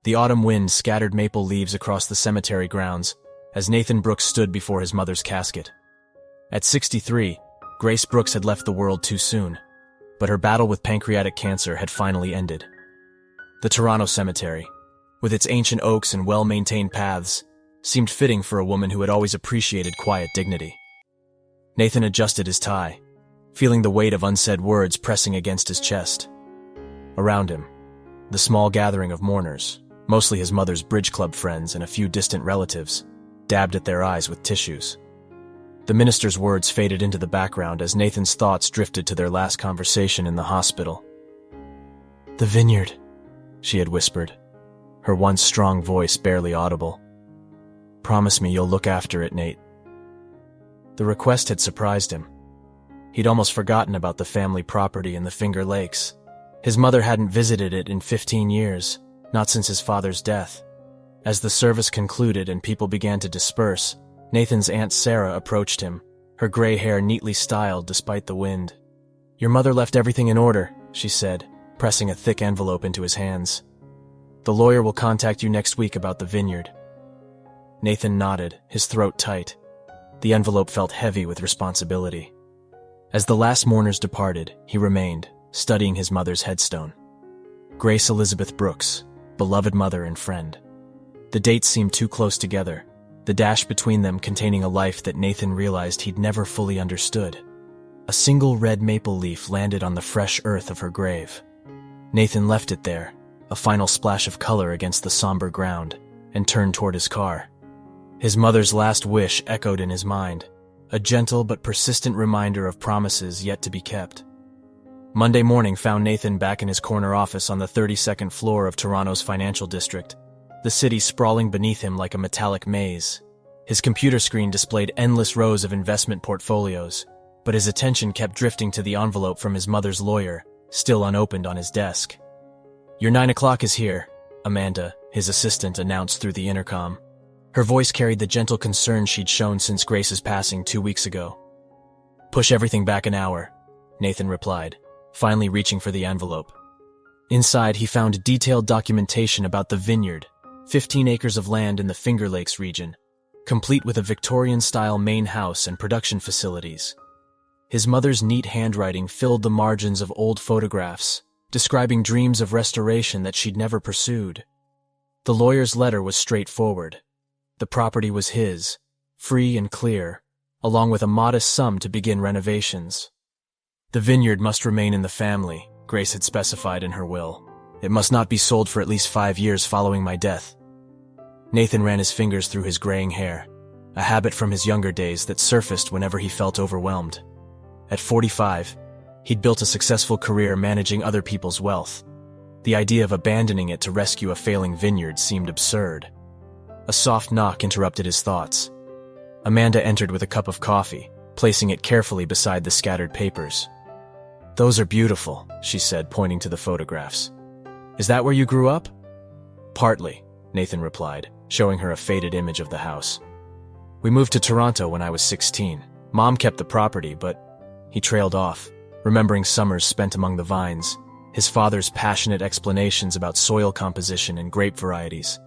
The autumn wind scattered maple leaves across the cemetery grounds as Nathan Brooks stood before his mother's casket. At 63, Grace Brooks had left the world too soon, but her battle with pancreatic cancer had finally ended. The Toronto Cemetery, with its ancient oaks and well-maintained paths, seemed fitting for a woman who had always appreciated quiet dignity. Nathan adjusted his tie, feeling the weight of unsaid words pressing against his chest. Around him, the small gathering of mourners, mostly his mother's bridge club friends and a few distant relatives, dabbed at their eyes with tissues. The minister's words faded into the background as Nathan's thoughts drifted to their last conversation in the hospital. "The vineyard," she had whispered, her once strong voice barely audible. "Promise me you'll look after it, Nate." The request had surprised him. He'd almost forgotten about the family property in the Finger Lakes. His mother hadn't visited it in 15 years, not since his father's death. As the service concluded and people began to disperse, Nathan's Aunt Sarah approached him, her gray hair neatly styled despite the wind. "Your mother left everything in order," she said, pressing a thick envelope into his hands. "The lawyer will contact you next week about the vineyard." Nathan nodded, his throat tight. The envelope felt heavy with responsibility. As the last mourners departed, he remained, studying his mother's headstone. Grace Elizabeth Brooks, beloved mother and friend. The dates seemed too close together, the dash between them containing a life that Nathan realized he'd never fully understood. A single red maple leaf landed on the fresh earth of her grave. Nathan left it there, a final splash of color against the somber ground, and turned toward his car. His mother's last wish echoed in his mind, a gentle but persistent reminder of promises yet to be kept. Monday morning found Nathan back in his corner office on the 32nd floor of Toronto's financial district, the city sprawling beneath him like a metallic maze. His computer screen displayed endless rows of investment portfolios, but his attention kept drifting to the envelope from his mother's lawyer, still unopened on his desk. "Your 9 o'clock is here," Amanda, his assistant, announced through the intercom. Her voice carried the gentle concern she'd shown since Grace's passing 2 weeks ago. "Push everything back an hour," Nathan replied, finally reaching for the envelope. Inside, he found detailed documentation about the vineyard, 15 acres of land in the Finger Lakes region, complete with a Victorian-style main house and production facilities. His mother's neat handwriting filled the margins of old photographs, describing dreams of restoration that she'd never pursued. The lawyer's letter was straightforward. The property was his, free and clear, along with a modest sum to begin renovations. The vineyard must remain in the family, Grace had specified in her will. It must not be sold for at least 5 years following my death. Nathan ran his fingers through his graying hair, a habit from his younger days that surfaced whenever he felt overwhelmed. At 45, he'd built a successful career managing other people's wealth. The idea of abandoning it to rescue a failing vineyard seemed absurd. A soft knock interrupted his thoughts. Amanda entered with a cup of coffee, placing it carefully beside the scattered papers. "Those are beautiful," she said, pointing to the photographs. "Is that where you grew up?" "Partly," Nathan replied, showing her a faded image of the house. "We moved to Toronto when I was 16. Mom kept the property, but..." He trailed off, remembering summers spent among the vines, his father's passionate explanations about soil composition and grape varieties.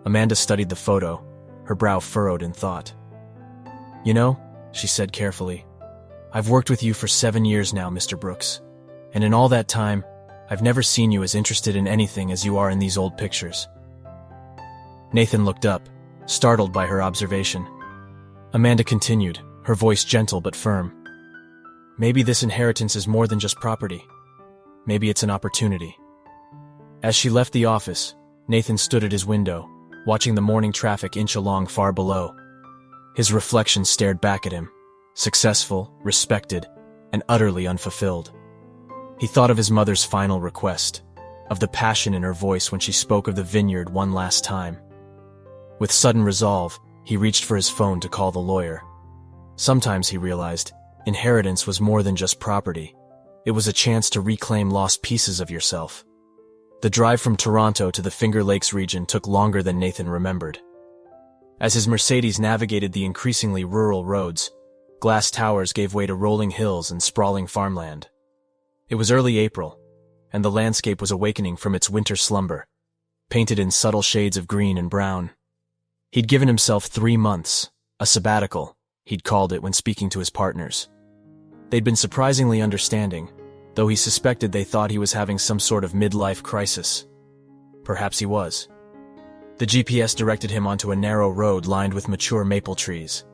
Amanda studied the photo, her brow furrowed in thought. "You know," she said carefully, "I've worked with you for 7 years now, Mr. Brooks, and in all that time, I've never seen you as interested in anything as you are in these old pictures." Nathan looked up, startled by her observation. Amanda continued, her voice gentle but firm. "Maybe this inheritance is more than just property. Maybe it's an opportunity." As she left the office, Nathan stood at his window, watching the morning traffic inch along far below. His reflection stared back at him, successful, respected, and utterly unfulfilled. He thought of his mother's final request, of the passion in her voice when she spoke of the vineyard one last time. With sudden resolve, he reached for his phone to call the lawyer. Sometimes, he realized, inheritance was more than just property. It was a chance to reclaim lost pieces of yourself. The drive from Toronto to the Finger Lakes region took longer than Nathan remembered. As his Mercedes navigated the increasingly rural roads, glass towers gave way to rolling hills and sprawling farmland. It was early April, and the landscape was awakening from its winter slumber. painted in subtle shades of green and brown. He'd given himself 3 months, a sabbatical, he'd called it when speaking to his partners. They'd been surprisingly understanding, though he suspected they thought he was having some sort of midlife crisis. Perhaps he was. The GPS directed him onto a narrow road lined with mature maple trees.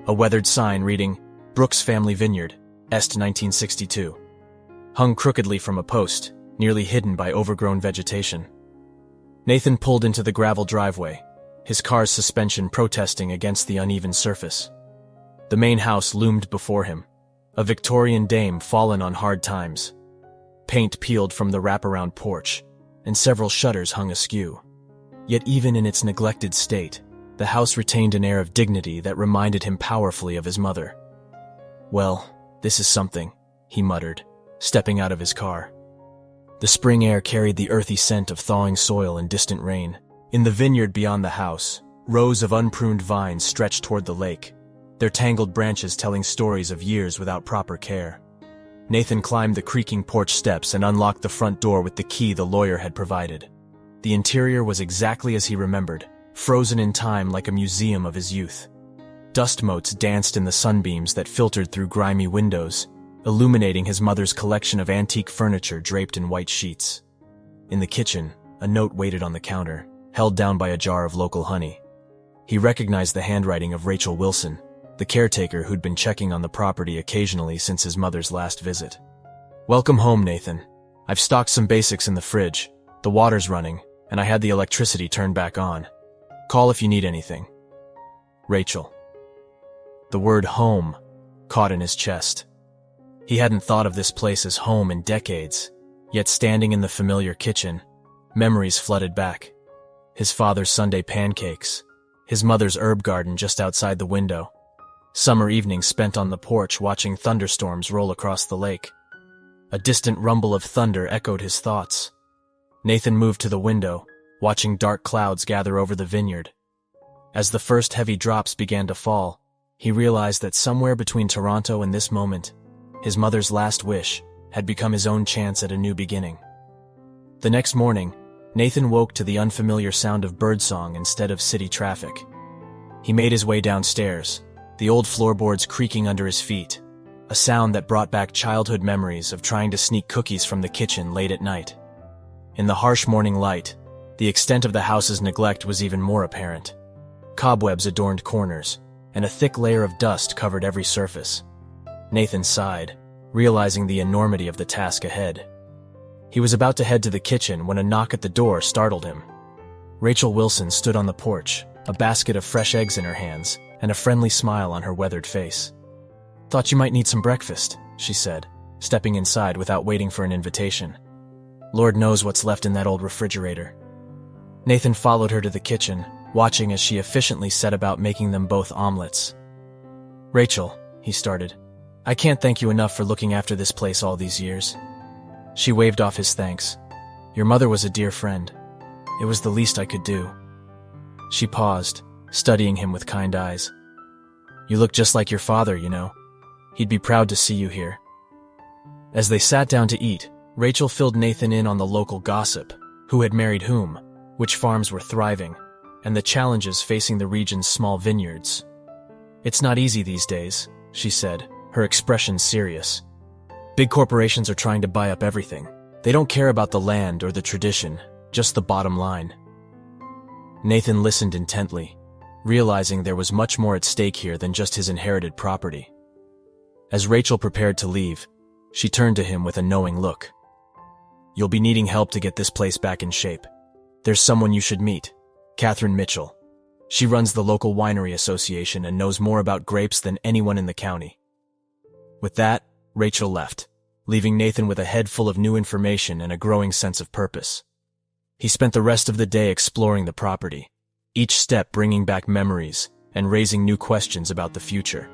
A weathered sign reading, Brooks Family Vineyard, Est 1962, hung crookedly from a post, nearly hidden by overgrown vegetation. Nathan pulled into the gravel driveway, his car's suspension protesting against the uneven surface. The main house loomed before him, a Victorian dame fallen on hard times. Paint peeled from the wraparound porch, and several shutters hung askew. Yet even in its neglected state, the house retained an air of dignity that reminded him powerfully of his mother. "Well, this is something," he muttered, stepping out of his car. The spring air carried the earthy scent of thawing soil and distant rain. In the vineyard beyond the house, rows of unpruned vines stretched toward the lake, their tangled branches telling stories of years without proper care. Nathan climbed the creaking porch steps and unlocked the front door with the key the lawyer had provided. The interior was exactly as he remembered, frozen in time like a museum of his youth. Dust motes danced in the sunbeams that filtered through grimy windows, illuminating his mother's collection of antique furniture draped in white sheets. In the kitchen, a note waited on the counter, held down by a jar of local honey. He recognized the handwriting of Rachel Wilson, the caretaker who'd been checking on the property occasionally since his mother's last visit. "Welcome home, Nathan. I've stocked some basics in the fridge. The water's running, and I had the electricity turned back on. Call if you need anything. Rachel." The word home caught in his chest. He hadn't thought of this place as home in decades, yet standing in the familiar kitchen, memories flooded back. His father's Sunday pancakes, his mother's herb garden just outside the window, summer evenings spent on the porch watching thunderstorms roll across the lake. A distant rumble of thunder echoed his thoughts. Nathan moved to the window, watching dark clouds gather over the vineyard. As the first heavy drops began to fall, he realized that somewhere between Toronto and this moment, his mother's last wish had become his own chance at a new beginning. The next morning, Nathan woke to the unfamiliar sound of birdsong instead of city traffic. He made his way downstairs, the old floorboards creaking under his feet, a sound that brought back childhood memories of trying to sneak cookies from the kitchen late at night. In the harsh morning light, the extent of the house's neglect was even more apparent. Cobwebs adorned corners, and a thick layer of dust covered every surface. Nathan sighed, realizing the enormity of the task ahead. He was about to head to the kitchen when a knock at the door startled him. Rachel Wilson stood on the porch, a basket of fresh eggs in her hands, and a friendly smile on her weathered face. "Thought you might need some breakfast," she said, stepping inside without waiting for an invitation. "Lord knows what's left in that old refrigerator." Nathan followed her to the kitchen, watching as she efficiently set about making them both omelets. "Rachel," he started, "I can't thank you enough for looking after this place all these years." She waved off his thanks. "Your mother was a dear friend. It was the least I could do." She paused, studying him with kind eyes. "You look just like your father, you know. He'd be proud to see you here." As they sat down to eat, Rachel filled Nathan in on the local gossip, who had married whom, which farms were thriving, and the challenges facing the region's small vineyards. "It's not easy these days," she said, her expression serious. "Big corporations are trying to buy up everything. They don't care about the land or the tradition, just the bottom line." Nathan listened intently, realizing there was much more at stake here than just his inherited property. As Rachel prepared to leave, she turned to him with a knowing look. "You'll be needing help to get this place back in shape. There's someone you should meet, Catherine Mitchell. She runs the local winery association and knows more about grapes than anyone in the county." With that, Rachel left, leaving Nathan with a head full of new information and a growing sense of purpose. He spent the rest of the day exploring the property, each step bringing back memories and raising new questions about the future.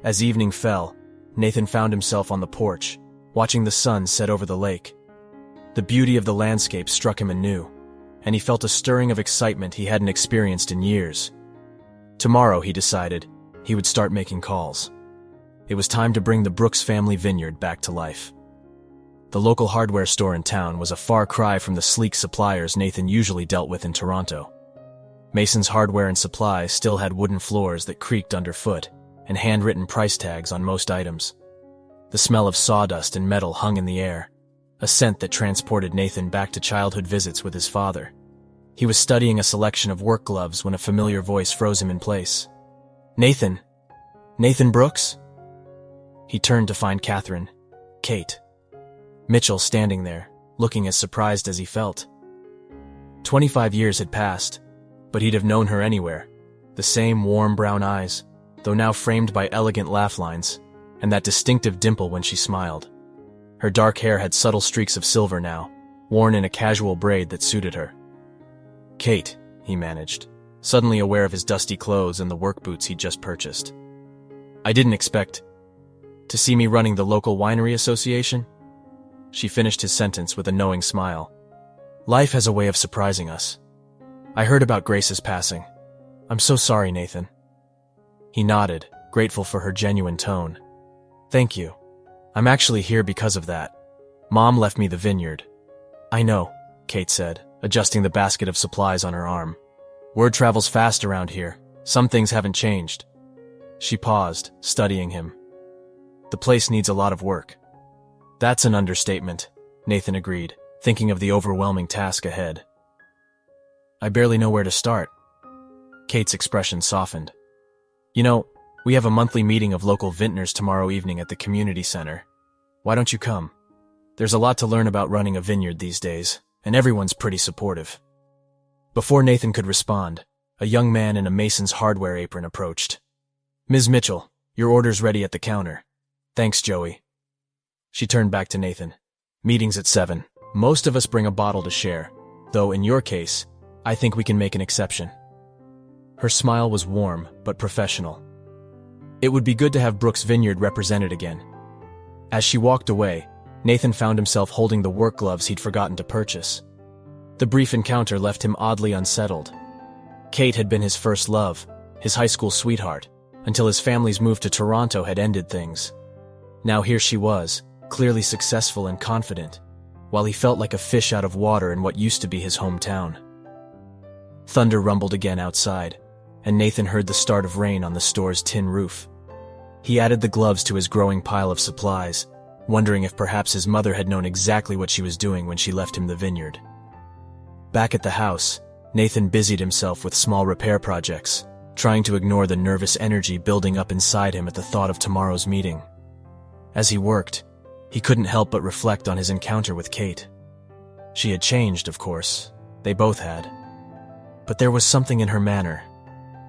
As evening fell, Nathan found himself on the porch, watching the sun set over the lake. The beauty of the landscape struck him anew, and he felt a stirring of excitement he hadn't experienced in years. Tomorrow, he decided, he would start making calls. It was time to bring the Brooks family vineyard back to life. The local hardware store in town was a far cry from the sleek suppliers Nathan usually dealt with in Toronto. Mason's Hardware and Supply still had wooden floors that creaked underfoot and handwritten price tags on most items. The smell of sawdust and metal hung in the air, a scent that transported Nathan back to childhood visits with his father. He was studying a selection of work gloves when a familiar voice froze him in place. "Nathan? Nathan Brooks?" He turned to find Catherine, Kate Mitchell, standing there, looking as surprised as he felt. 25 years had passed, but he'd have known her anywhere. The same warm brown eyes, though now framed by elegant laugh lines, and that distinctive dimple when she smiled. Her dark hair had subtle streaks of silver now, worn in a casual braid that suited her. "Kate," he managed, suddenly aware of his dusty clothes and the work boots he'd just purchased. "I didn't expect to see me running the local winery association?" She finished his sentence with a knowing smile. "Life has a way of surprising us. I heard about Grace's passing. I'm so sorry, Nathan." He nodded, grateful for her genuine tone. "Thank you. I'm actually here because of that. Mom left me the vineyard." "I know," Kate said, adjusting the basket of supplies on her arm. "Word travels fast around here. Some things haven't changed." She paused, studying him. "The place needs a lot of work." "That's an understatement," Nathan agreed, thinking of the overwhelming task ahead. "I barely know where to start." Kate's expression softened. "You know, we have a monthly meeting of local vintners tomorrow evening at the community center. Why don't you come? There's a lot to learn about running a vineyard these days, and everyone's pretty supportive." Before Nathan could respond, a young man in a Mason's Hardware apron approached. "Ms. Mitchell, your order's ready at the counter." "Thanks, Joey." She turned back to Nathan. "Meeting's at 7. Most of us bring a bottle to share, though in your case, I think we can make an exception." Her smile was warm, but professional. It would be good to have Brooks Vineyard represented again. As she walked away, Nathan found himself holding the work gloves he'd forgotten to purchase. The brief encounter left him oddly unsettled. Kate had been his first love, his high school sweetheart, until his family's move to Toronto had ended things. Now here she was, clearly successful and confident, while he felt like a fish out of water in what used to be his hometown. Thunder rumbled again outside, and Nathan heard the start of rain on the store's tin roof. He added the gloves to his growing pile of supplies, wondering if perhaps his mother had known exactly what she was doing when she left him the vineyard. Back at the house, Nathan busied himself with small repair projects, trying to ignore the nervous energy building up inside him at the thought of tomorrow's meeting. As he worked, he couldn't help but reflect on his encounter with Kate. She had changed, of course. They both had. But there was something in her manner,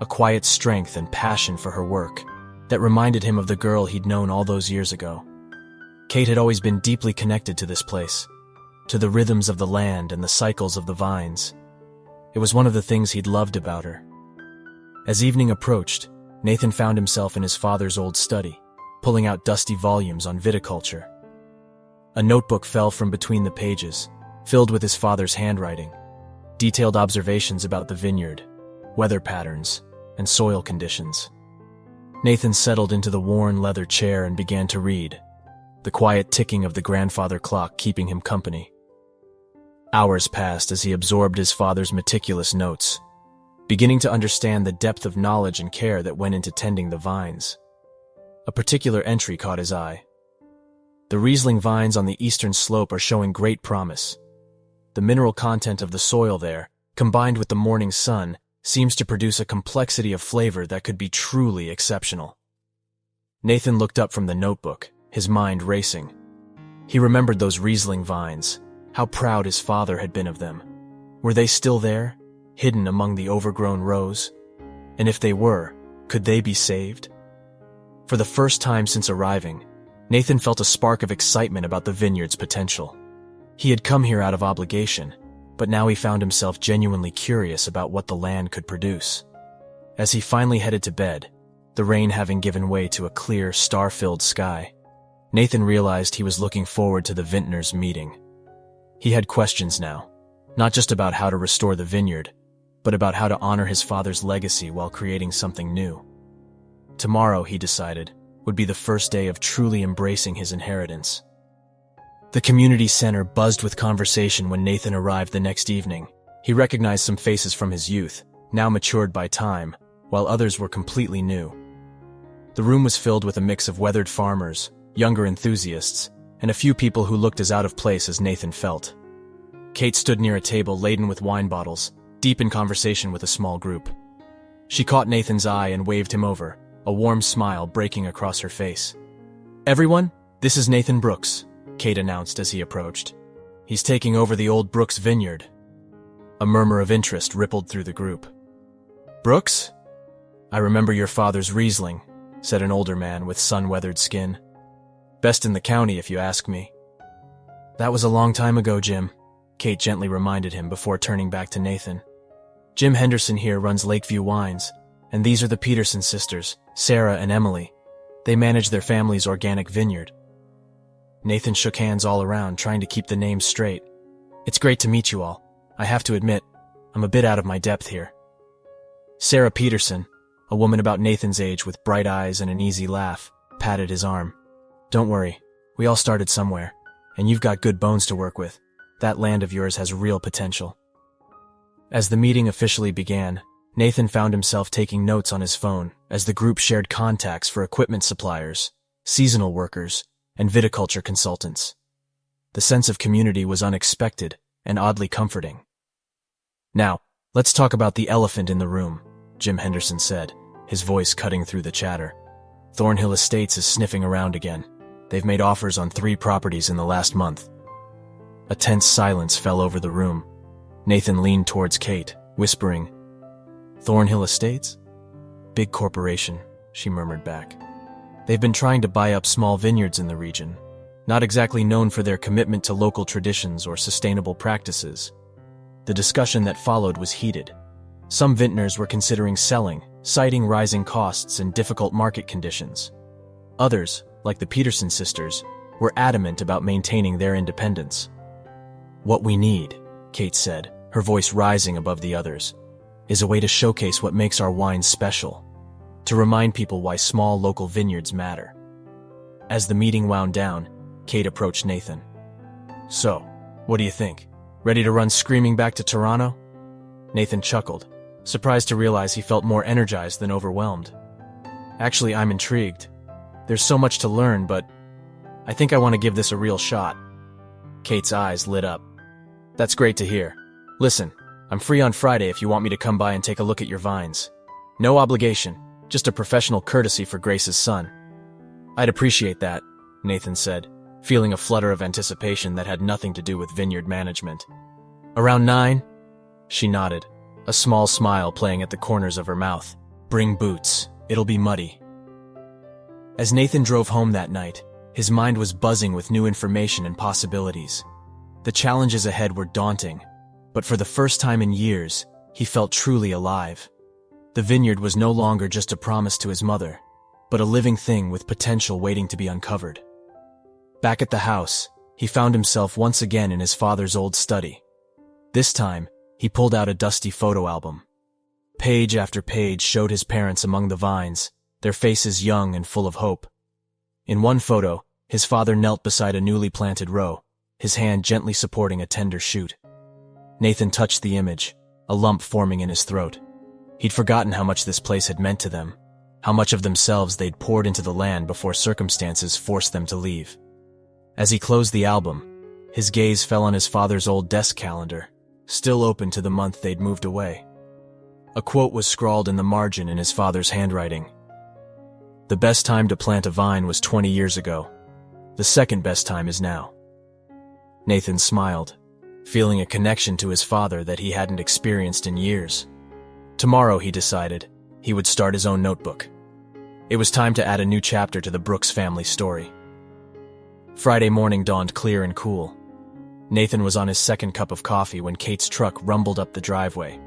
a quiet strength and passion for her work, that reminded him of the girl he'd known all those years ago. Kate had always been deeply connected to this place, to the rhythms of the land and the cycles of the vines. It was one of the things he'd loved about her. As evening approached, Nathan found himself in his father's old study, pulling out dusty volumes on viticulture. A notebook fell from between the pages, filled with his father's handwriting, detailed observations about the vineyard, weather patterns, and soil conditions. Nathan settled into the worn leather chair and began to read, the quiet ticking of the grandfather clock keeping him company. Hours passed as he absorbed his father's meticulous notes, beginning to understand the depth of knowledge and care that went into tending the vines. A particular entry caught his eye. The Riesling vines on the eastern slope are showing great promise. The mineral content of the soil there, combined with the morning sun, seems to produce a complexity of flavor that could be truly exceptional. Nathan looked up from the notebook, his mind racing. He remembered those Riesling vines, how proud his father had been of them. Were they still there, hidden among the overgrown rows? And if they were, could they be saved? For the first time since arriving, Nathan felt a spark of excitement about the vineyard's potential. He had come here out of obligation, but now he found himself genuinely curious about what the land could produce. As he finally headed to bed, the rain having given way to a clear, star-filled sky, Nathan realized he was looking forward to the vintners' meeting. He had questions now, not just about how to restore the vineyard, but about how to honor his father's legacy while creating something new. Tomorrow, he decided, would be the first day of truly embracing his inheritance. The community center buzzed with conversation when Nathan arrived the next evening. He recognized some faces from his youth, now matured by time, while others were completely new. The room was filled with a mix of weathered farmers, younger enthusiasts, and a few people who looked as out of place as Nathan felt. Kate stood near a table laden with wine bottles, deep in conversation with a small group. She caught Nathan's eye and waved him over, a warm smile breaking across her face. "Everyone, this is Nathan Brooks," Kate announced as he approached. "He's taking over the old Brooks vineyard." A murmur of interest rippled through the group. "Brooks? I remember your father's Riesling," said an older man with sun-weathered skin. "Best in the county, if you ask me." "That was a long time ago, Jim," Kate gently reminded him before turning back to Nathan. "Jim Henderson here runs Lakeview Wines, and these are the Peterson sisters, Sarah and Emily. They manage their family's organic vineyard." Nathan shook hands all around, trying to keep the names straight. "It's great to meet you all. I have to admit, I'm a bit out of my depth here." Sarah Peterson, a woman about Nathan's age with bright eyes and an easy laugh, patted his arm. "Don't worry, we all started somewhere, and you've got good bones to work with. That land of yours has real potential." As the meeting officially began, Nathan found himself taking notes on his phone as the group shared contacts for equipment suppliers, seasonal workers, and viticulture consultants. The sense of community was unexpected and oddly comforting. "Now, let's talk about the elephant in the room," Jim Henderson said, his voice cutting through the chatter. "Thornhill Estates is sniffing around again. They've made offers on 3 properties in the last month." A tense silence fell over the room. Nathan leaned towards Kate, whispering, "Thornhill Estates? Big corporation," she murmured back. "They've been trying to buy up small vineyards in the region, not exactly known for their commitment to local traditions or sustainable practices." The discussion that followed was heated. Some vintners were considering selling, citing rising costs and difficult market conditions. Others, like the Peterson sisters, were adamant about maintaining their independence. "What we need," Kate said, her voice rising above the others, "is a way to showcase what makes our wines special, to remind people why small local vineyards matter." As the meeting wound down, Kate approached Nathan. "So, what do you think? Ready to run screaming back to Toronto?" Nathan chuckled, surprised to realize he felt more energized than overwhelmed. "Actually, I'm intrigued. There's so much to learn, but I think I want to give this a real shot." Kate's eyes lit up. "That's great to hear. Listen, I'm free on Friday if you want me to come by and take a look at your vines. No obligation, just a professional courtesy for Grace's son." "I'd appreciate that," Nathan said, feeling a flutter of anticipation that had nothing to do with vineyard management. "Around 9? She nodded, a small smile playing at the corners of her mouth. "Bring boots. It'll be muddy." As Nathan drove home that night, his mind was buzzing with new information and possibilities. The challenges ahead were daunting, but for the first time in years, he felt truly alive. The vineyard was no longer just a promise to his mother, but a living thing with potential waiting to be uncovered. Back at the house, he found himself once again in his father's old study. This time, he pulled out a dusty photo album. Page after page showed his parents among the vines, their faces young and full of hope. In one photo, his father knelt beside a newly planted row, his hand gently supporting a tender shoot. Nathan touched the image, a lump forming in his throat. He'd forgotten how much this place had meant to them, how much of themselves they'd poured into the land before circumstances forced them to leave. As he closed the album, his gaze fell on his father's old desk calendar, still open to the month they'd moved away. A quote was scrawled in the margin in his father's handwriting. "The best time to plant a vine was 20 years ago. The second best time is now." Nathan smiled, feeling a connection to his father that he hadn't experienced in years. Tomorrow, he decided, he would start his own notebook. It was time to add a new chapter to the Brooks family story. Friday morning dawned clear and cool. Nathan was on his second cup of coffee when Kate's truck rumbled up the driveway.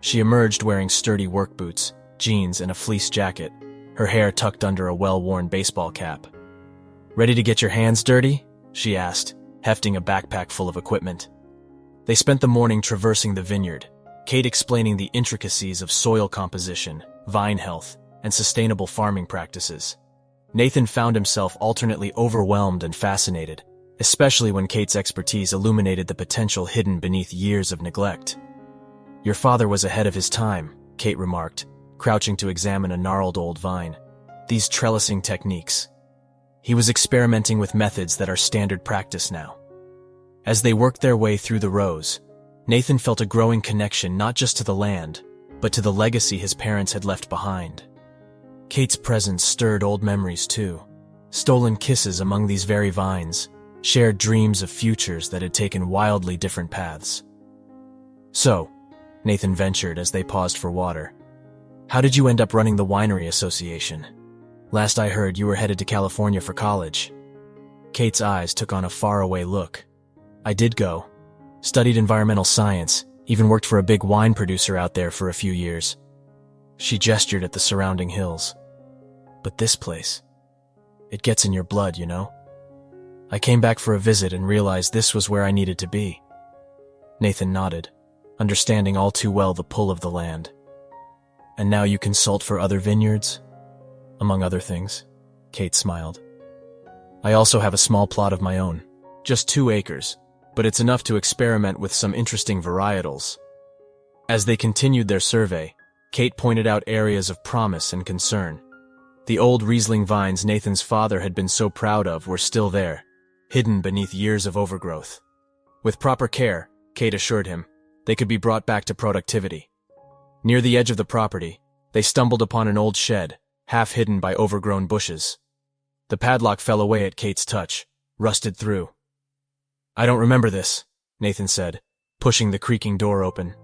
She emerged wearing sturdy work boots, jeans, and a fleece jacket, her hair tucked under a well-worn baseball cap. "Ready to get your hands dirty?" she asked, hefting a backpack full of equipment. They spent the morning traversing the vineyard, Kate explaining the intricacies of soil composition, vine health, and sustainable farming practices. Nathan found himself alternately overwhelmed and fascinated, especially when Kate's expertise illuminated the potential hidden beneath years of neglect. "Your father was ahead of his time," Kate remarked, crouching to examine a gnarled old vine. "These trellising techniques. He was experimenting with methods that are standard practice now." As they worked their way through the rows, Nathan felt a growing connection not just to the land, but to the legacy his parents had left behind. Kate's presence stirred old memories too. Stolen kisses among these very vines, shared dreams of futures that had taken wildly different paths. "So," Nathan ventured as they paused for water, "how did you end up running the Winery Association? Last I heard, you were headed to California for college." Kate's eyes took on a faraway look. "I did go. Studied environmental science, even worked for a big wine producer out there for a few years." She gestured at the surrounding hills. "But this place, it gets in your blood, you know? I came back for a visit and realized this was where I needed to be." Nathan nodded, understanding all too well the pull of the land. "And now you consult for other vineyards?" "Among other things," Kate smiled. "I also have a small plot of my own, just 2 acres, but it's enough to experiment with some interesting varietals." As they continued their survey, Kate pointed out areas of promise and concern. The old Riesling vines Nathan's father had been so proud of were still there, hidden beneath years of overgrowth. With proper care, Kate assured him, they could be brought back to productivity. Near the edge of the property, they stumbled upon an old shed, half hidden by overgrown bushes. The padlock fell away at Kate's touch, rusted through. "I don't remember this," Nathan said, pushing the creaking door open.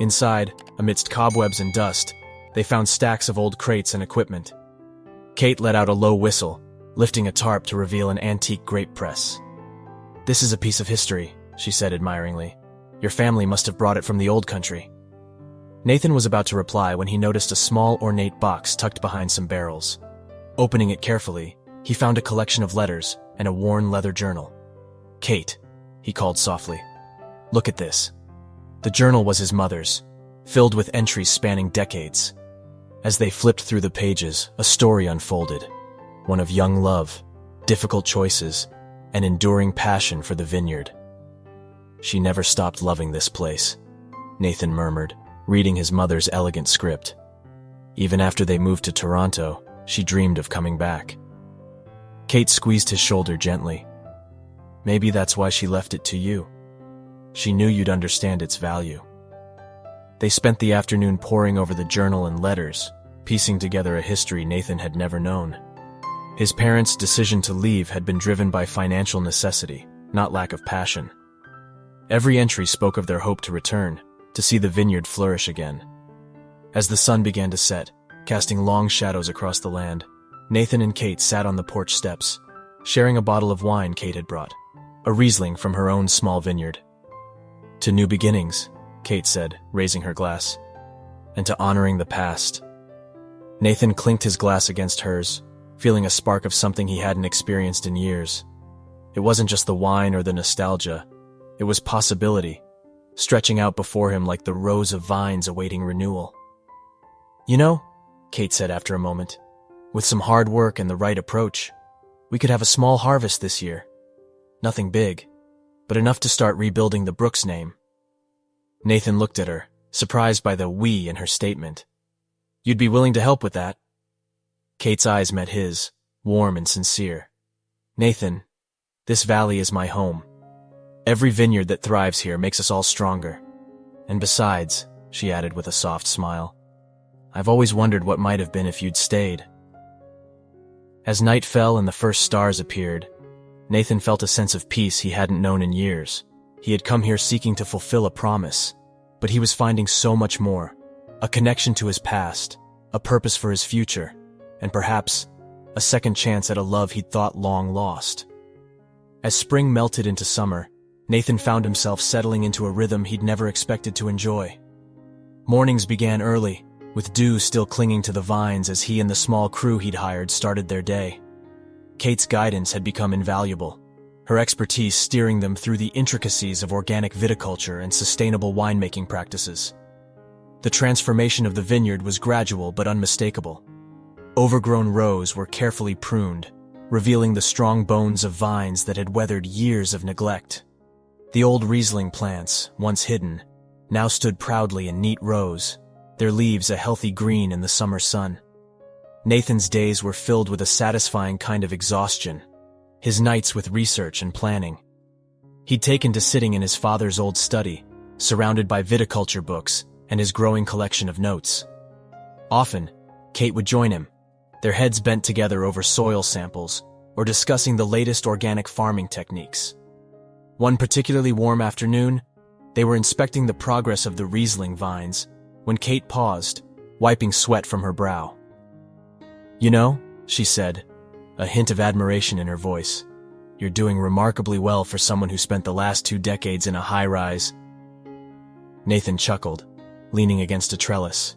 Inside, amidst cobwebs and dust, they found stacks of old crates and equipment. Kate let out a low whistle, lifting a tarp to reveal an antique grape press. "This is a piece of history," she said admiringly. "Your family must have brought it from the old country." Nathan was about to reply when he noticed a small, ornate box tucked behind some barrels. Opening it carefully, he found a collection of letters and a worn leather journal. "Kate," he called softly, "look at this." The journal was his mother's, filled with entries spanning decades. As they flipped through the pages, a story unfolded, one of young love, difficult choices, and enduring passion for the vineyard. "She never stopped loving this place," Nathan murmured, reading his mother's elegant script. "Even after they moved to Toronto, she dreamed of coming back." Kate squeezed his shoulder gently. "Maybe that's why she left it to you. She knew you'd understand its value." They spent the afternoon poring over the journal and letters, piecing together a history Nathan had never known. His parents' decision to leave had been driven by financial necessity, not lack of passion. Every entry spoke of their hope to return, to see the vineyard flourish again. As the sun began to set, casting long shadows across the land, Nathan and Kate sat on the porch steps, sharing a bottle of wine Kate had brought, a Riesling from her own small vineyard. "To new beginnings," Kate said, raising her glass, "and to honoring the past." Nathan clinked his glass against hers, feeling a spark of something he hadn't experienced in years. It wasn't just the wine or the nostalgia, it was possibility, stretching out before him like the rows of vines awaiting renewal. "You know," Kate said after a moment, "with some hard work and the right approach, we could have a small harvest this year. Nothing big, but enough to start rebuilding the Brooks name." Nathan looked at her, surprised by the "we" in her statement. "You'd be willing to help with that?" Kate's eyes met his, warm and sincere. "Nathan, this valley is my home. Every vineyard that thrives here makes us all stronger. And besides," she added with a soft smile, "I've always wondered what might have been if you'd stayed." As night fell and the first stars appeared, Nathan felt a sense of peace he hadn't known in years. He had come here seeking to fulfill a promise, but he was finding so much more. A connection to his past, a purpose for his future, and perhaps a second chance at a love he'd thought long lost. As spring melted into summer, Nathan found himself settling into a rhythm he'd never expected to enjoy. Mornings began early, with dew still clinging to the vines as he and the small crew he'd hired started their day. Kate's guidance had become invaluable, her expertise steering them through the intricacies of organic viticulture and sustainable winemaking practices. The transformation of the vineyard was gradual but unmistakable. Overgrown rows were carefully pruned, revealing the strong bones of vines that had weathered years of neglect. The old Riesling plants, once hidden, now stood proudly in neat rows, their leaves a healthy green in the summer sun. Nathan's days were filled with a satisfying kind of exhaustion, his nights with research and planning. He'd taken to sitting in his father's old study, surrounded by viticulture books and his growing collection of notes. Often, Kate would join him, their heads bent together over soil samples or discussing the latest organic farming techniques. One particularly warm afternoon, they were inspecting the progress of the Riesling vines when Kate paused, wiping sweat from her brow. "You know," she said, a hint of admiration in her voice, "you're doing remarkably well for someone who spent the last 2 decades in a high-rise." Nathan chuckled, leaning against a trellis.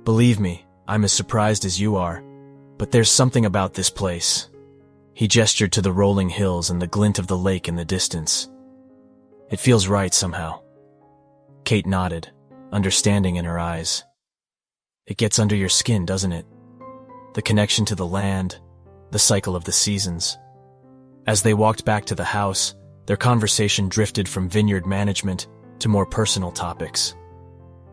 "Believe me, I'm as surprised as you are, but there's something about this place." He gestured to the rolling hills and the glint of the lake in the distance. "It feels right somehow." Kate nodded, understanding in her eyes. "It gets under your skin, doesn't it? The connection to the land, the cycle of the seasons." As they walked back to the house, their conversation drifted from vineyard management to more personal topics.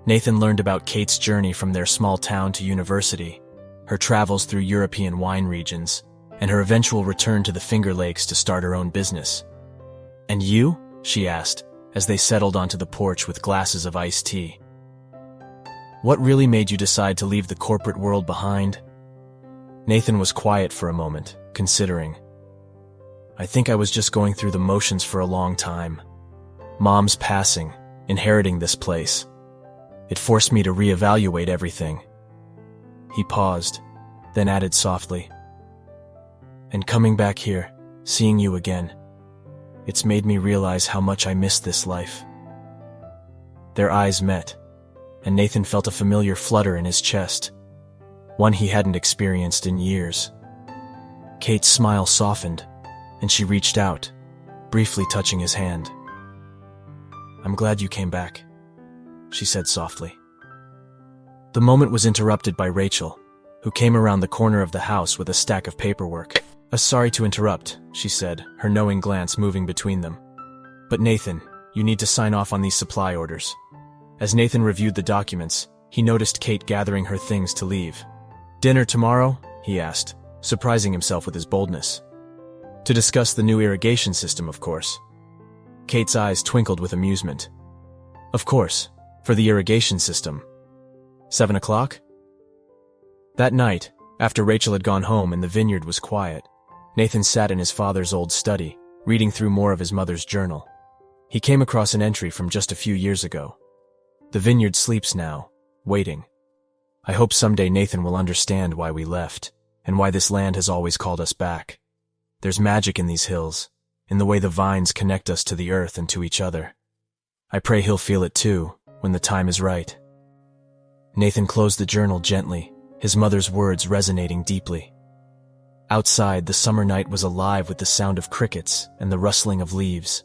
Nathan learned about Kate's journey from their small town to university, her travels through European wine regions, and her eventual return to the Finger Lakes to start her own business. "And you?" she asked, as they settled onto the porch with glasses of iced tea. "What really made you decide to leave the corporate world behind?" Nathan was quiet for a moment, considering. "I think I was just going through the motions for a long time. Mom's passing, inheriting this place. It forced me to reevaluate everything." He paused, then added softly, "And coming back here, seeing you again, it's made me realize how much I miss this life." Their eyes met, and Nathan felt a familiar flutter in his chest, one he hadn't experienced in years. Kate's smile softened, and she reached out, briefly touching his hand. "I'm glad you came back," she said softly. The moment was interrupted by Rachel, who came around the corner of the house with a stack of paperwork. "Sorry to interrupt," she said, her knowing glance moving between them. "But Nathan, you need to sign off on these supply orders." As Nathan reviewed the documents, he noticed Kate gathering her things to leave. "Dinner tomorrow?" he asked, surprising himself with his boldness. "To discuss the new irrigation system, of course." Kate's eyes twinkled with amusement. "Of course, for the irrigation system. 7 o'clock?" That night, after Rachel had gone home and the vineyard was quiet, Nathan sat in his father's old study, reading through more of his mother's journal. He came across an entry from just a few years ago. "The vineyard sleeps now, waiting. I hope someday Nathan will understand why we left, and why this land has always called us back. There's magic in these hills, in the way the vines connect us to the earth and to each other. I pray he'll feel it too, when the time is right." Nathan closed the journal gently, his mother's words resonating deeply. Outside, the summer night was alive with the sound of crickets and the rustling of leaves.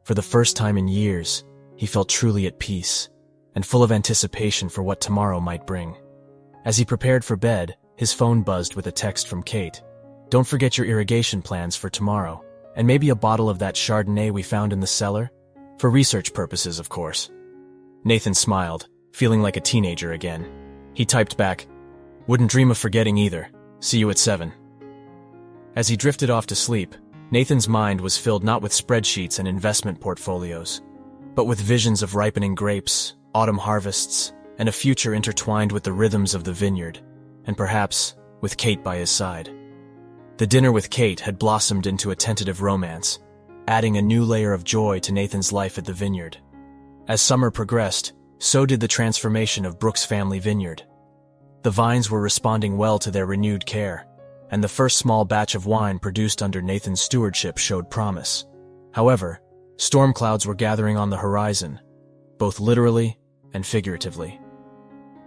For the first time in years, he felt truly at peace, and full of anticipation for what tomorrow might bring. As he prepared for bed, his phone buzzed with a text from Kate. "Don't forget your irrigation plans for tomorrow, and maybe a bottle of that Chardonnay we found in the cellar? For research purposes, of course." Nathan smiled, feeling like a teenager again. He typed back, "Wouldn't dream of forgetting either. See you at 7. As he drifted off to sleep, Nathan's mind was filled not with spreadsheets and investment portfolios, but with visions of ripening grapes, autumn harvests, and a future intertwined with the rhythms of the vineyard, and perhaps with Kate by his side. The dinner with Kate had blossomed into a tentative romance, adding a new layer of joy to Nathan's life at the vineyard. As summer progressed, so did the transformation of Brooks' family vineyard. The vines were responding well to their renewed care, and the first small batch of wine produced under Nathan's stewardship showed promise. However, storm clouds were gathering on the horizon, both literally and figuratively.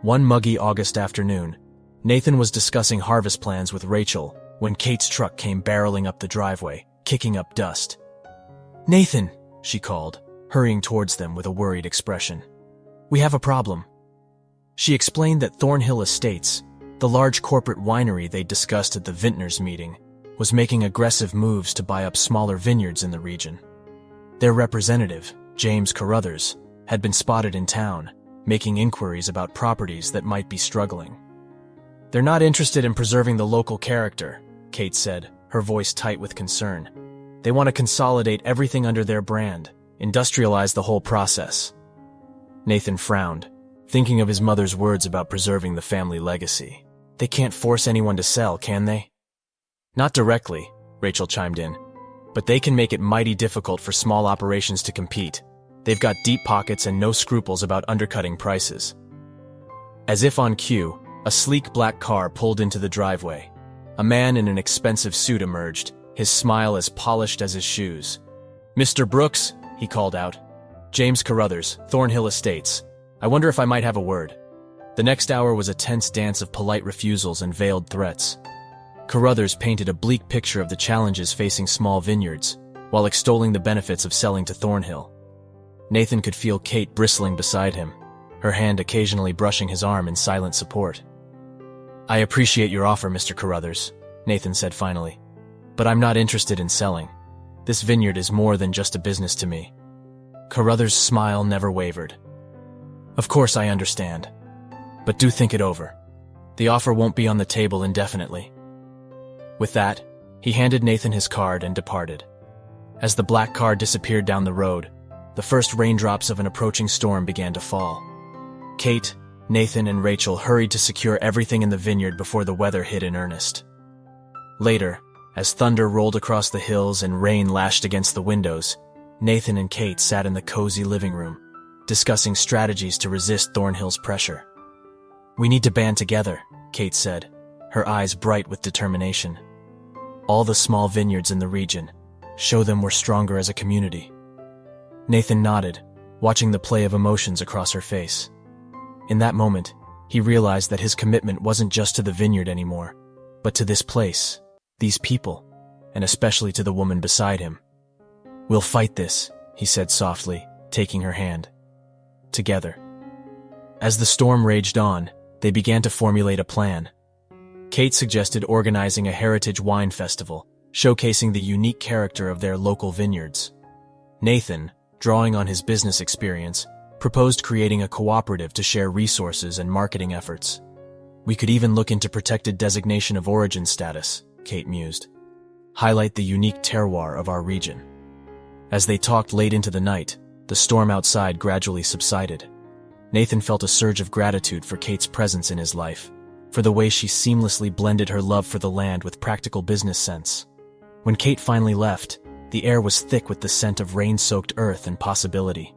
One muggy August afternoon, Nathan was discussing harvest plans with Rachel when Kate's truck came barreling up the driveway, kicking up dust. "Nathan," she called, hurrying towards them with a worried expression. "We have a problem." She explained that Thornhill Estates, the large corporate winery they'd discussed at the vintners meeting, was making aggressive moves to buy up smaller vineyards in the region. Their representative, James Carruthers, had been spotted in town, making inquiries about properties that might be struggling. "They're not interested in preserving the local character," Kate said, her voice tight with concern. "They want to consolidate everything under their brand, industrialize the whole process." Nathan frowned, thinking of his mother's words about preserving the family legacy. "They can't force anyone to sell, can they?" "Not directly," Rachel chimed in, "but they can make it mighty difficult for small operations to compete. They've got deep pockets and no scruples about undercutting prices." As if on cue, a sleek black car pulled into the driveway. A man in an expensive suit emerged, his smile as polished as his shoes. "Mr. Brooks," he called out. "James Carruthers, Thornhill Estates. I wonder if I might have a word." The next hour was a tense dance of polite refusals and veiled threats. Carruthers painted a bleak picture of the challenges facing small vineyards, while extolling the benefits of selling to Thornhill. Nathan could feel Kate bristling beside him, her hand occasionally brushing his arm in silent support. "I appreciate your offer, Mr. Carruthers," Nathan said finally, "but I'm not interested in selling. This vineyard is more than just a business to me." Carruthers' smile never wavered. "Of course I understand. But do think it over. The offer won't be on the table indefinitely." With that, he handed Nathan his card and departed. As the black car disappeared down the road, the first raindrops of an approaching storm began to fall. Kate, Nathan, and Rachel hurried to secure everything in the vineyard before the weather hit in earnest. Later, as thunder rolled across the hills and rain lashed against the windows, Nathan and Kate sat in the cozy living room, discussing strategies to resist Thornhill's pressure. "We need to band together," Kate said, her eyes bright with determination. "All the small vineyards in the region, show them we're stronger as a community." Nathan nodded, watching the play of emotions across her face. In that moment, he realized that his commitment wasn't just to the vineyard anymore, but to this place, these people, and especially to the woman beside him. "We'll fight this," he said softly, taking her hand. Together. As the storm raged on, they began to formulate a plan. Kate suggested organizing a heritage wine festival, showcasing the unique character of their local vineyards. Nathan, drawing on his business experience, proposed creating a cooperative to share resources and marketing efforts. "We could even look into protected designation of origin status," Kate mused. "Highlight the unique terroir of our region." As they talked late into the night, the storm outside gradually subsided. Nathan felt a surge of gratitude for Kate's presence in his life, for the way she seamlessly blended her love for the land with practical business sense. When Kate finally left, the air was thick with the scent of rain-soaked earth and possibility.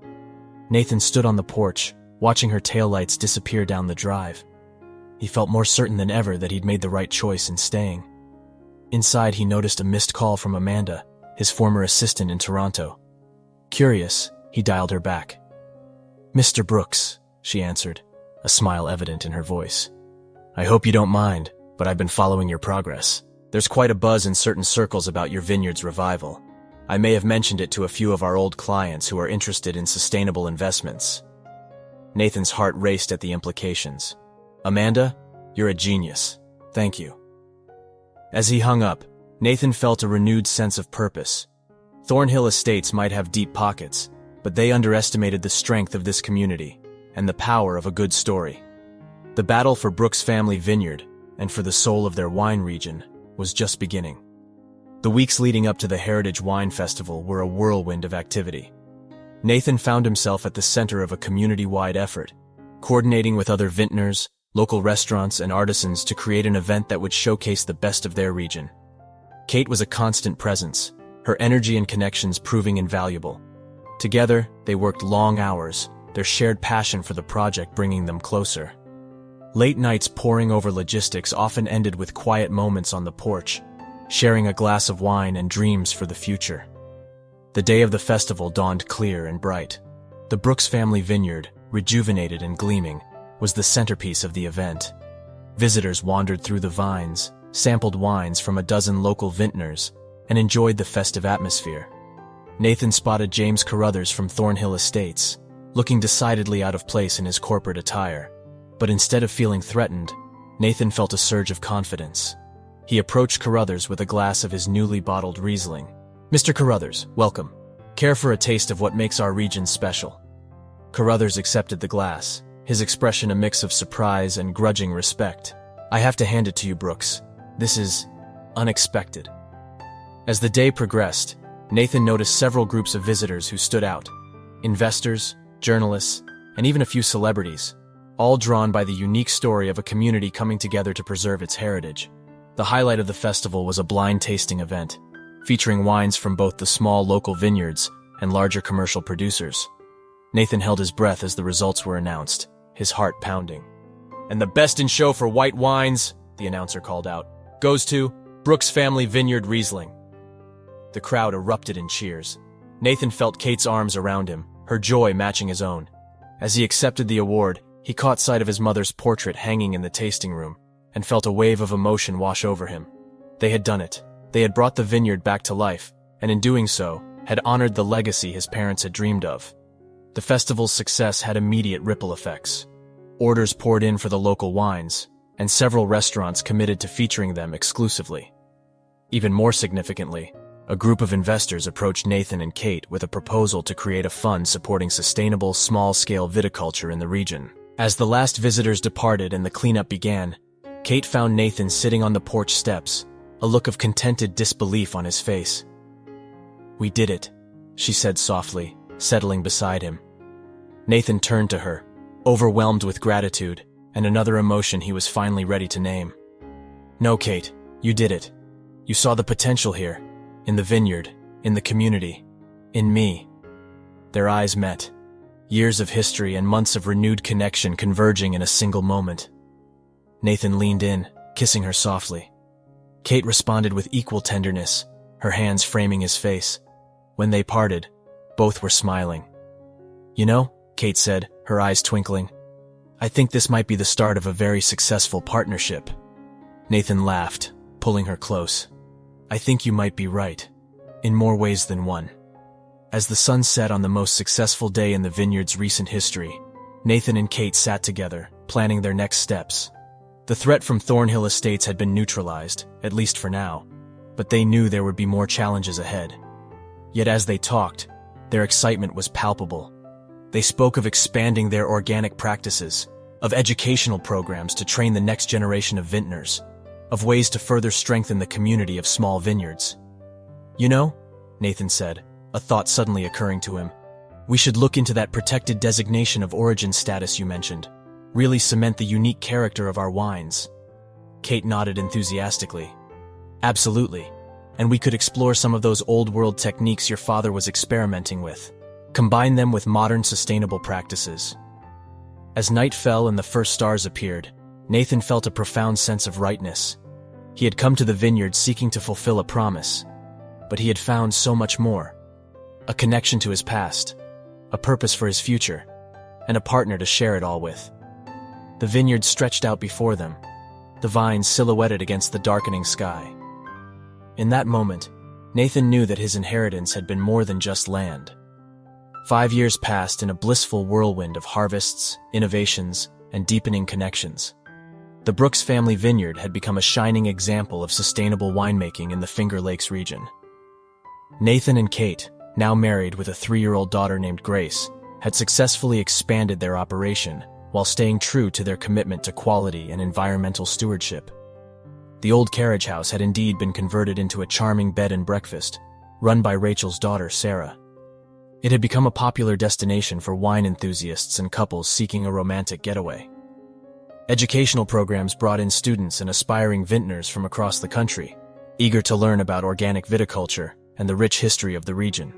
Nathan stood on the porch, watching her taillights disappear down the drive. He felt more certain than ever that he'd made the right choice in staying. Inside, he noticed a missed call from Amanda, his former assistant in Toronto. Curious, he dialed her back. "Mr. Brooks," she answered, a smile evident in her voice. "I hope you don't mind, but I've been following your progress. There's quite a buzz in certain circles about your vineyard's revival. I may have mentioned it to a few of our old clients who are interested in sustainable investments." Nathan's heart raced at the implications. "Amanda, you're a genius. Thank you." As he hung up, Nathan felt a renewed sense of purpose. Thornhill Estates might have deep pockets, but they underestimated the strength of this community and the power of a good story. The battle for Brooks Family Vineyard and for the soul of their wine region was just beginning. The weeks leading up to the Heritage Wine Festival were a whirlwind of activity. Nathan found himself at the center of a community-wide effort, coordinating with other vintners, local restaurants, and artisans to create an event that would showcase the best of their region. Kate was a constant presence, her energy and connections proving invaluable. Together, they worked long hours, their shared passion for the project bringing them closer. Late nights poring over logistics often ended with quiet moments on the porch, sharing a glass of wine and dreams for the future. The day of the festival dawned clear and bright. The Brooks Family Vineyard, rejuvenated and gleaming, was the centerpiece of the event. Visitors wandered through the vines, sampled wines from a dozen local vintners, and enjoyed the festive atmosphere. Nathan spotted James Carruthers from Thornhill Estates, looking decidedly out of place in his corporate attire. But instead of feeling threatened, Nathan felt a surge of confidence. He approached Carruthers with a glass of his newly bottled Riesling. "Mr. Carruthers, welcome. Care for a taste of what makes our region special?" Carruthers accepted the glass, his expression a mix of surprise and grudging respect. "I have to hand it to you, Brooks. This is unexpected." As the day progressed, Nathan noticed several groups of visitors who stood out. Investors, journalists, and even a few celebrities, all drawn by the unique story of a community coming together to preserve its heritage. The highlight of the festival was a blind tasting event, featuring wines from both the small local vineyards and larger commercial producers. Nathan held his breath as the results were announced, his heart pounding. "And the best in show for white wines," the announcer called out, "goes to Brooks Family Vineyard Riesling." The crowd erupted in cheers. Nathan felt Kate's arms around him, her joy matching his own. As he accepted the award, he caught sight of his mother's portrait hanging in the tasting room, and felt a wave of emotion wash over him. They had done it. They had brought the vineyard back to life, and in doing so, had honored the legacy his parents had dreamed of. The festival's success had immediate ripple effects. Orders poured in for the local wines, and several restaurants committed to featuring them exclusively. Even more significantly, a group of investors approached Nathan and Kate with a proposal to create a fund supporting sustainable, small-scale viticulture in the region. As the last visitors departed and the cleanup began, Kate found Nathan sitting on the porch steps, a look of contented disbelief on his face. "We did it," she said softly, settling beside him. Nathan turned to her, overwhelmed with gratitude and another emotion he was finally ready to name. "No, Kate, you did it. You saw the potential here, in the vineyard, in the community, in me." Their eyes met, years of history and months of renewed connection converging in a single moment. Nathan leaned in, kissing her softly. Kate responded with equal tenderness, her hands framing his face. When they parted, both were smiling. "You know," Kate said, her eyes twinkling, "I think this might be the start of a very successful partnership." Nathan laughed, pulling her close. "I think you might be right, in more ways than one." As the sun set on the most successful day in the vineyard's recent history, Nathan and Kate sat together, planning their next steps. The threat from Thornhill Estates had been neutralized, at least for now, but they knew there would be more challenges ahead. Yet as they talked, their excitement was palpable. They spoke of expanding their organic practices, of educational programs to train the next generation of vintners, of ways to further strengthen the community of small vineyards. "You know," Nathan said, a thought suddenly occurring to him, "we should look into that protected designation of origin status you mentioned. Really cement the unique character of our wines." Kate nodded enthusiastically. "Absolutely. And we could explore some of those old-world techniques your father was experimenting with. Combine them with modern sustainable practices." As night fell and the first stars appeared, Nathan felt a profound sense of rightness. He had come to the vineyard seeking to fulfill a promise, but he had found so much more. A connection to his past, a purpose for his future, and a partner to share it all with. The vineyard stretched out before them, the vines silhouetted against the darkening sky. In that moment, Nathan knew that his inheritance had been more than just land. 5 years passed in a blissful whirlwind of harvests, innovations, and deepening connections. The Brooks family vineyard had become a shining example of sustainable winemaking in the Finger Lakes region. Nathan and Kate, now married with a 3-year-old daughter named Grace, had successfully expanded their operation while staying true to their commitment to quality and environmental stewardship. The old carriage house had indeed been converted into a charming bed and breakfast, run by Rachel's daughter, Sarah. It had become a popular destination for wine enthusiasts and couples seeking a romantic getaway. Educational programs brought in students and aspiring vintners from across the country, eager to learn about organic viticulture and the rich history of the region.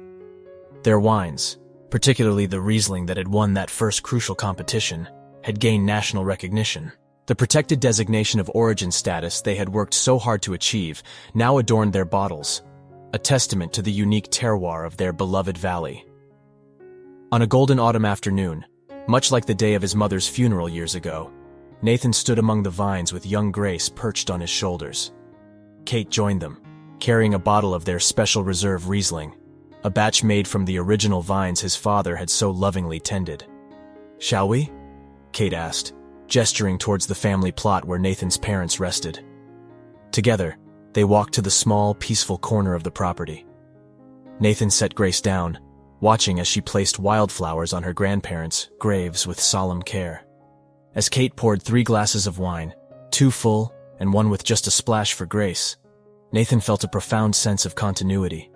Their wines, particularly the Riesling that had won that first crucial competition, had gained national recognition. The protected designation of origin status they had worked so hard to achieve now adorned their bottles, a testament to the unique terroir of their beloved valley. On a golden autumn afternoon, much like the day of his mother's funeral years ago, Nathan stood among the vines with young Grace perched on his shoulders. Kate joined them, carrying a bottle of their special reserve Riesling, a batch made from the original vines his father had so lovingly tended. "Shall we?" Kate asked, gesturing towards the family plot where Nathan's parents rested. Together, They walked to the small, peaceful corner of the property. Nathan set Grace down, watching as she placed wildflowers on her grandparents' graves with solemn care. As Kate poured 3 glasses of wine, 2 full and 1 with just a splash for Grace, Nathan felt a profound sense of continuity.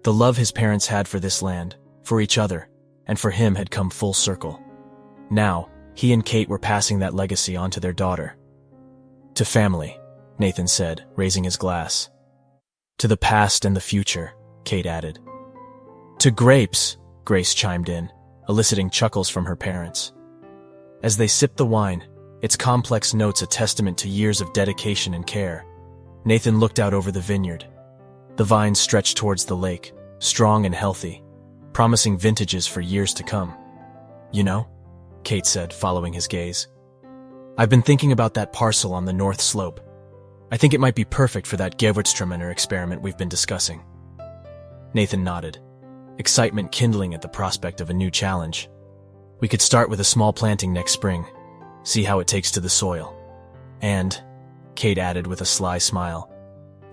The love his parents had for this land, for each other, and for him had come full circle. Now, he and Kate were passing that legacy on to their daughter. To family, Nathan said, raising his glass. To the past and the future, Kate added. To grapes, Grace chimed in, eliciting chuckles from her parents. As they sipped the wine, its complex notes a testament to years of dedication and care, Nathan looked out over the vineyard. The vines stretched towards the lake, strong and healthy, promising vintages for years to come. You know, Kate said, following his gaze, I've been thinking about that parcel on the north slope. I think it might be perfect for that Gewürztraminer experiment we've been discussing. Nathan nodded, excitement kindling at the prospect of a new challenge. We could start with a small planting next spring, see how it takes to the soil. And, Kate added with a sly smile,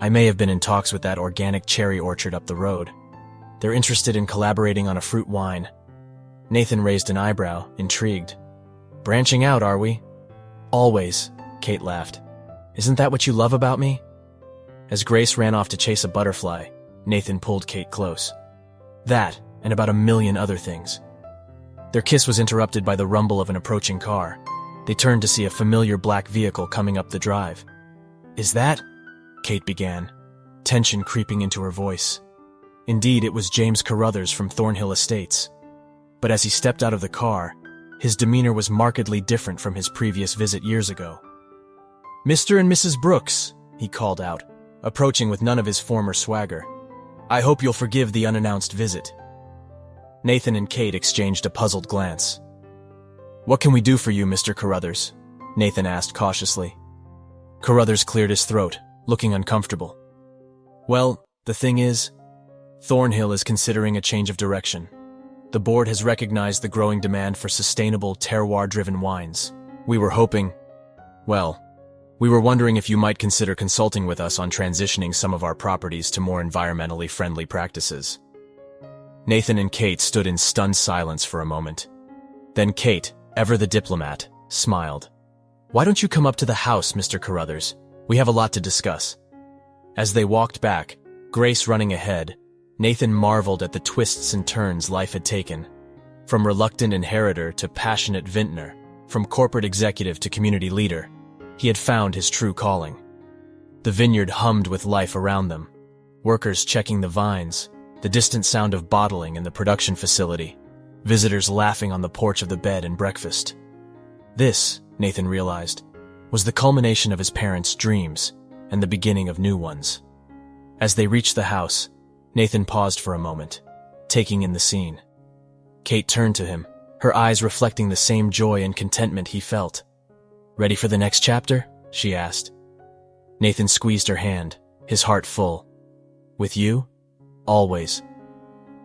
I may have been in talks with that organic cherry orchard up the road. They're interested in collaborating on a fruit wine. Nathan raised an eyebrow, intrigued. Branching out, are we? Always, Kate laughed. Isn't that what you love about me? As Grace ran off to chase a butterfly, Nathan pulled Kate close. That, and about a million other things. Their kiss was interrupted by the rumble of an approaching car. They turned to see a familiar black vehicle coming up the drive. Is that? Kate began, tension creeping into her voice. Indeed, it was James Carruthers from Thornhill Estates. But as he stepped out of the car, his demeanor was markedly different from his previous visit years ago. Mr. and Mrs. Brooks, he called out, approaching with none of his former swagger. I hope you'll forgive the unannounced visit. Nathan and Kate exchanged a puzzled glance. What can we do for you, Mr. Carruthers? Nathan asked cautiously. Carruthers cleared his throat, looking uncomfortable. Well, the thing is, Thornhill is considering a change of direction. The board has recognized the growing demand for sustainable, terroir-driven wines. We were wondering if you might consider consulting with us on transitioning some of our properties to more environmentally friendly practices. Nathan and Kate stood in stunned silence for a moment. Then Kate, ever the diplomat, smiled. Why don't you come up to the house, Mr. Carruthers? We have a lot to discuss. As they walked back, Grace running ahead, Nathan marveled at the twists and turns life had taken. From reluctant inheritor to passionate vintner, from corporate executive to community leader, he had found his true calling. The vineyard hummed with life around them, workers checking the vines, the distant sound of bottling in the production facility, visitors laughing on the porch of the bed and breakfast. This, Nathan realized, was the culmination of his parents' dreams and the beginning of new ones. As they reached the house, Nathan paused for a moment, taking in the scene. Kate turned to him, her eyes reflecting the same joy and contentment he felt. Ready for the next chapter? She asked. Nathan squeezed her hand, his heart full. With you? Always.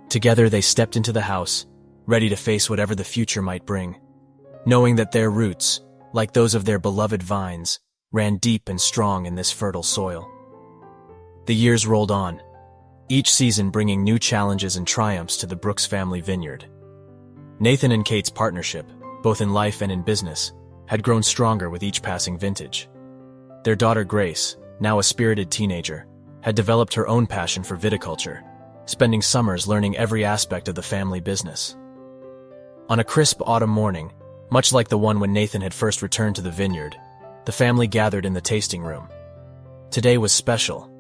Together they stepped into the house, ready to face whatever the future might bring, knowing that their roots, like those of their beloved vines, ran deep and strong in this fertile soil. The years rolled on, each season bringing new challenges and triumphs to the Brooks family vineyard. Nathan and Kate's partnership, both in life and in business, had grown stronger with each passing vintage. Their daughter Grace, now a spirited teenager, had developed her own passion for viticulture, spending summers learning every aspect of the family business. On a crisp autumn morning, much like the one when Nathan had first returned to the vineyard, the family gathered in the tasting room. Today was special.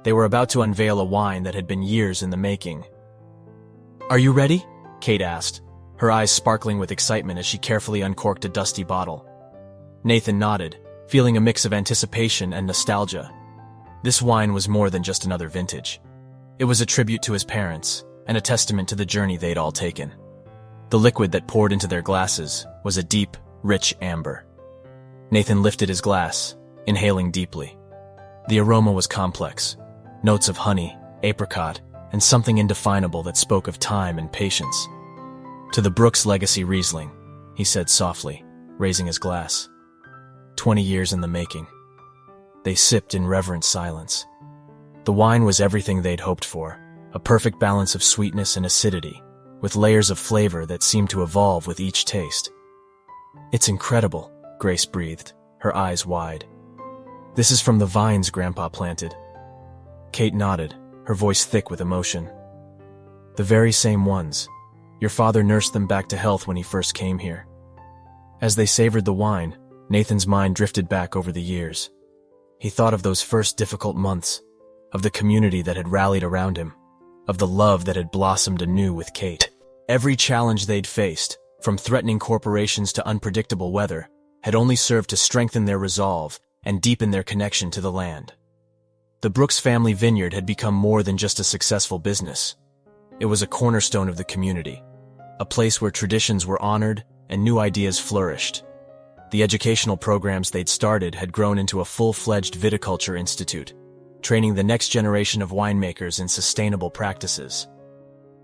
They were about to unveil a wine that had been years in the making. Are you ready? Kate asked, her eyes sparkling with excitement as she carefully uncorked a dusty bottle. Nathan nodded, feeling a mix of anticipation and nostalgia. This wine was more than just another vintage. It was a tribute to his parents, and a testament to the journey they'd all taken. The liquid that poured into their glasses was a deep, rich amber. Nathan lifted his glass, inhaling deeply. The aroma was complex, notes of honey, apricot, and something indefinable that spoke of time and patience. To the Brooks Legacy Riesling, he said softly, raising his glass. 20 years in the making. They sipped in reverent silence, The wine was everything they'd hoped for, a perfect balance of sweetness and acidity, with layers of flavor that seemed to evolve with each taste. "It's incredible," Grace breathed, her eyes wide. "This is from the vines Grandpa planted." Kate nodded, her voice thick with emotion. "The very same ones. Your father nursed them back to health when he first came here." As they savored the wine, Nathan's mind drifted back over the years. He thought of those first difficult months, of the community that had rallied around him, of the love that had blossomed anew with Kate. Every challenge they'd faced, from threatening corporations to unpredictable weather, had only served to strengthen their resolve and deepen their connection to the land. The Brooks family vineyard had become more than just a successful business. It was a cornerstone of the community, a place where traditions were honored and new ideas flourished. The educational programs they'd started had grown into a full-fledged viticulture institute, training the next generation of winemakers in sustainable practices.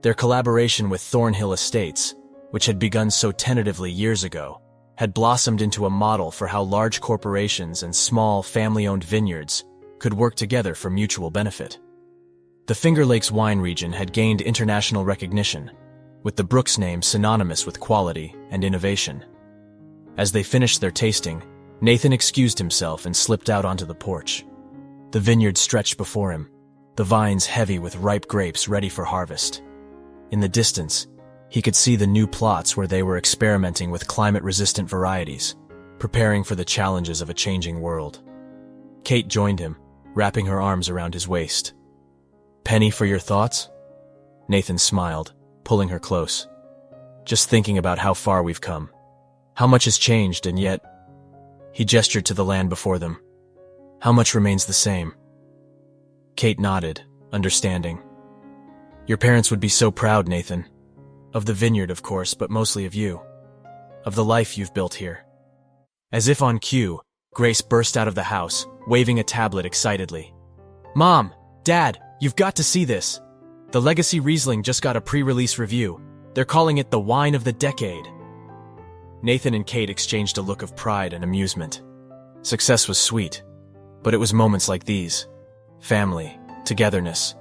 Their collaboration with Thornhill Estates, which had begun so tentatively years ago, had blossomed into a model for how large corporations and small, family-owned vineyards could work together for mutual benefit. The Finger Lakes wine region had gained international recognition, with the Brooks name synonymous with quality and innovation. As they finished their tasting, Nathan excused himself and slipped out onto the porch. The vineyard stretched before him, the vines heavy with ripe grapes ready for harvest. In the distance, he could see the new plots where they were experimenting with climate-resistant varieties, preparing for the challenges of a changing world. Kate joined him, wrapping her arms around his waist. "Penny for your thoughts?" Nathan smiled, pulling her close. "Just thinking about how far we've come. How much has changed, and yet..." He gestured to the land before them. "How much remains the same?" Kate nodded, understanding. "Your parents would be so proud, Nathan. Of the vineyard, of course, but mostly of you. Of the life you've built here." As if on cue, Grace burst out of the house, waving a tablet excitedly. "Mom! Dad! You've got to see this! The Legacy Riesling just got a pre-release review. They're calling it the wine of the decade." Nathan and Kate exchanged a look of pride and amusement. Success was sweet, but it was moments like these. Family, togetherness,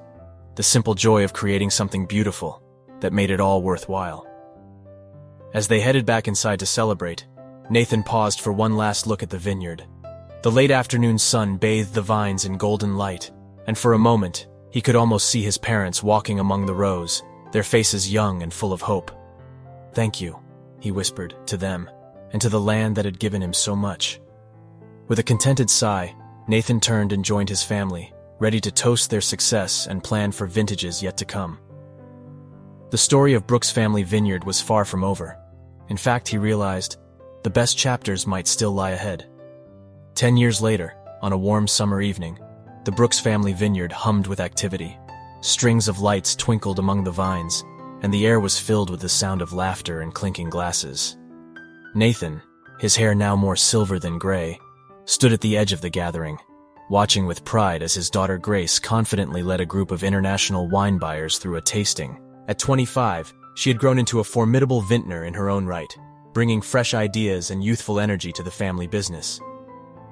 the simple joy of creating something beautiful that made it all worthwhile. As they headed back inside to celebrate, Nathan paused for one last look at the vineyard. The late afternoon sun bathed the vines in golden light, and for a moment, he could almost see his parents walking among the rows, their faces young and full of hope. "Thank you," he whispered, to them, and to the land that had given him so much. With a contented sigh, Nathan turned and joined his family, ready to toast their success and plan for vintages yet to come. The story of Brooks Family Vineyard was far from over. In fact, he realized, the best chapters might still lie ahead. 10 years later, on a warm summer evening, the Brooks Family Vineyard hummed with activity. Strings of lights twinkled among the vines, and the air was filled with the sound of laughter and clinking glasses. Nathan, his hair now more silver than gray, stood at the edge of the gathering, watching with pride as his daughter Grace confidently led a group of international wine buyers through a tasting. At 25, she had grown into a formidable vintner in her own right, bringing fresh ideas and youthful energy to the family business.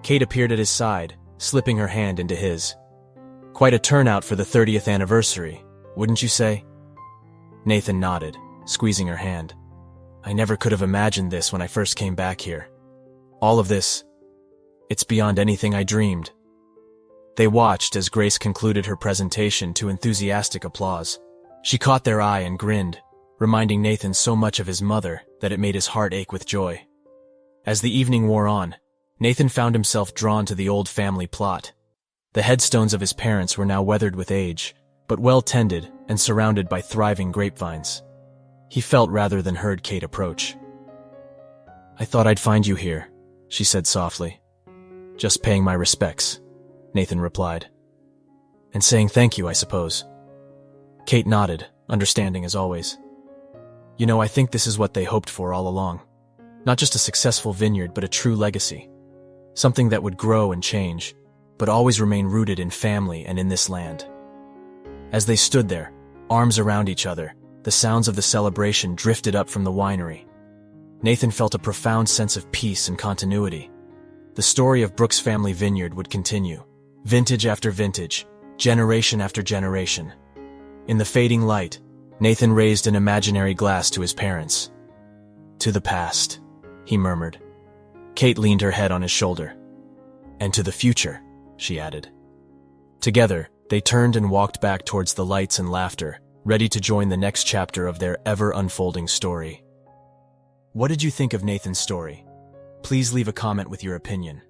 Kate appeared at his side, slipping her hand into his. "Quite a turnout for the 30th anniversary, wouldn't you say?" Nathan nodded, squeezing her hand. "I never could have imagined this when I first came back here. All of this, it's beyond anything I dreamed." They watched as Grace concluded her presentation to enthusiastic applause. She caught their eye and grinned, reminding Nathan so much of his mother that it made his heart ache with joy. As the evening wore on, Nathan found himself drawn to the old family plot. The headstones of his parents were now weathered with age, but well tended and surrounded by thriving grapevines. He felt rather than heard Kate approach. "I thought I'd find you here," she said softly. "Just paying my respects," Nathan replied. "And saying thank you, I suppose." Kate nodded, understanding as always. "You know, I think this is what they hoped for all along. Not just a successful vineyard, but a true legacy. Something that would grow and change, but always remain rooted in family and in this land." As they stood there, arms around each other, the sounds of the celebration drifted up from the winery. Nathan felt a profound sense of peace and continuity. The story of Brooks Family Vineyard would continue, vintage after vintage, generation after generation. In the fading light, Nathan raised an imaginary glass to his parents. "To the past," he murmured. Kate leaned her head on his shoulder. "And to the future," she added. Together, they turned and walked back towards the lights and laughter, ready to join the next chapter of their ever-unfolding story. What did you think of Nathan's story? Please leave a comment with your opinion.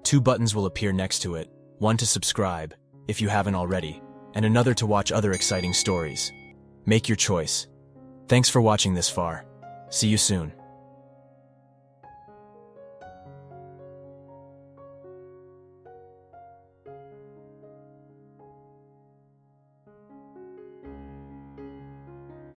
2 buttons will appear next to it, one to subscribe, if you haven't already, and another to watch other exciting stories. Make your choice. Thanks for watching this far. See you soon.